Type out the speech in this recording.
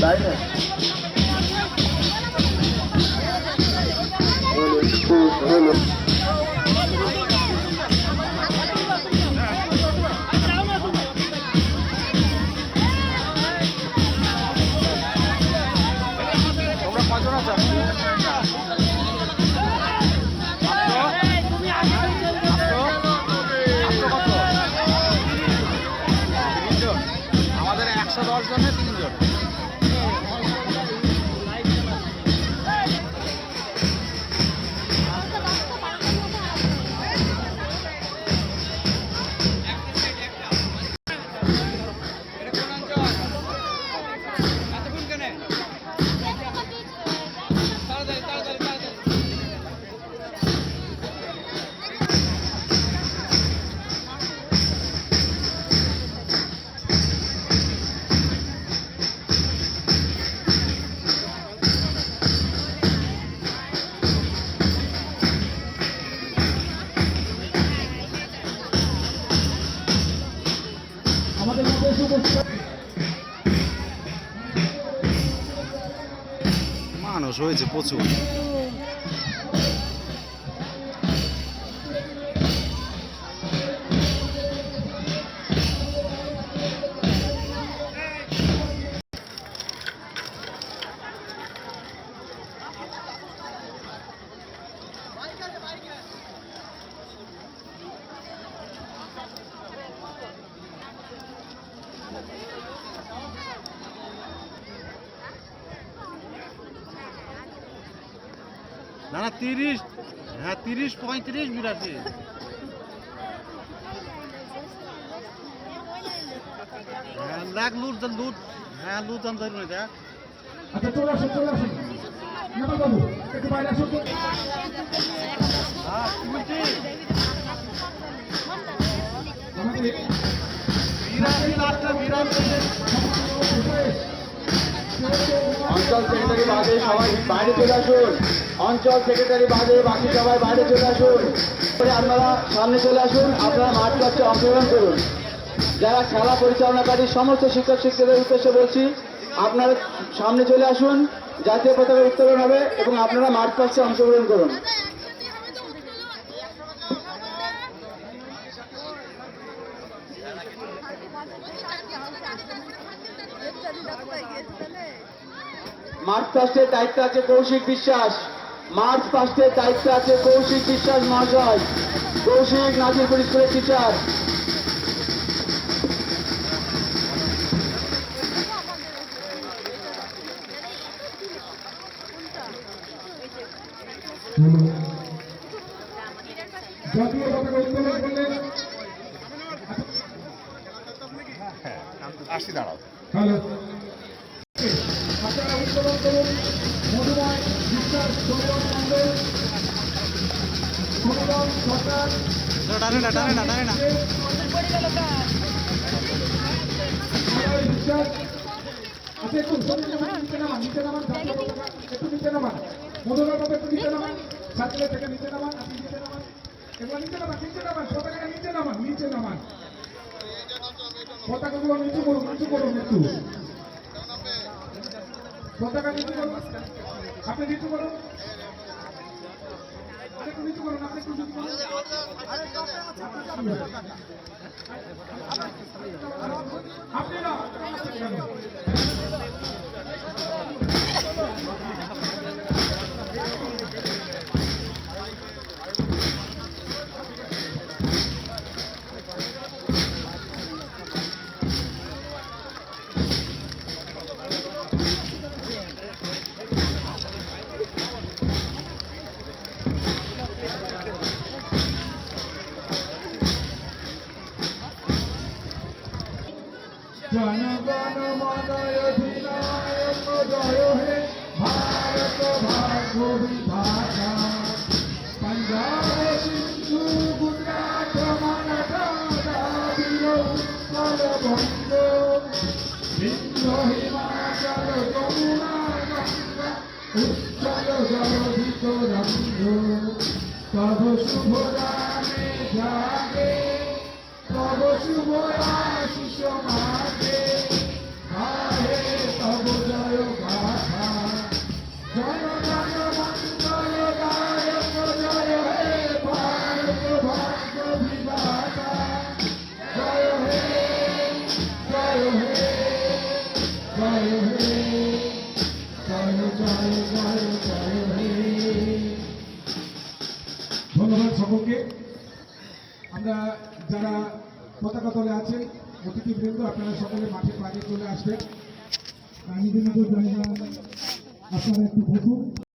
তাই না? তোমরা কজন আছো? আমাদের 110 জনে 3 জন। মানুষ হয়েছে প্রচুর। না না 30, হ্যাঁ 30, 35 বিরাশি। হ্যাঁ দেখ লুট লুট, হ্যাঁ লুট আনতে দেখ। আচ্ছা চলে আসুন চলে আসুন নেপাল বাবু একটু বাইরে আসুন। হ্যাঁ কি বলছিস? বিরাশি লাস্টে বিরাশি। অঞ্চল সেক্রেটারি বাদে সবাই বাইরে চলে আসুন। অঞ্চল সেক্রেটারি বাদে বাকি সবাই বাইরে চলে আসুন। আপনারা সামনে চলে আসুন, আপনারা মাঠ ক্লাসে অংশগ্রহণ করুন। যারা খেলা পরিচালনাকারী সমস্ত শিক্ষক শিক্ষকদের উদ্দেশ্যে বলছি, আপনারা সামনে চলে আসুন, জাতীয় পতাকা উত্তোলন হবে এবং আপনারা মাঠ ক্লাসে অংশগ্রহণ করুন। মার্চ পাস্টের দায়িত্ব আছে কৌশিক বিশ্বাস। মার্চ পাস্টের দায়িত্ব আছে কৌশিক বিশ্বাস মহাশয়। কৌশিক নাজিরপুর স্কুলের টিচার। জাতীয় পতাকা উত্তোলন করলেন। আসি দাঁড়াও। হ্যালো আপনারা উত্তোলন করুন। মধুময় বিশ্বাস, সৌরভ মন্ডল, সৌরভ সরকার, টানে না টানে না টানে না। বিশ্বাস। আচ্ছা একটু নিচে নামান নিচে নামান জাতীয় পতাকা একটু নিচে নামান। মধুময় বাবু একটু নিচে নামান। ছাত্রীদের থেকে নিচে নামান, আপনি নিচে নামান। এগুলো নিচে নামান, নিচে নামান, পতাকাটা নিচে নামান, নিচে নামান। পতাকাগুলো নিচু করুন একটু। পতাকা নিচু করুন, আপনি নিচু করুন, আরেকটু নিচু করুন, আপনি একটু নিচু করুন। আপনি না জনগণ মন অধিনায়ক জয় হে ভারত ভাগ্য বিধাতা। पंजाब सिंधु गुजरात मराठा द्राविड़ उत्कल बंग सिंधु हिमाचल यमुना गंगा उच्चल जलधि तरंग तब शुभ नामे जागे तब शुभ आशीष জয় হে জয় জয় জয় জয় হে। ধন্যবাদ সকলকে। আমরা যারা পতাকা তলে আছেন অতিথিবৃন্দ, আপনারা সকলে মাঠের বাইরে চলে আসবেন। নিজ নিজ জায়গা আপনারা একটু বসুন।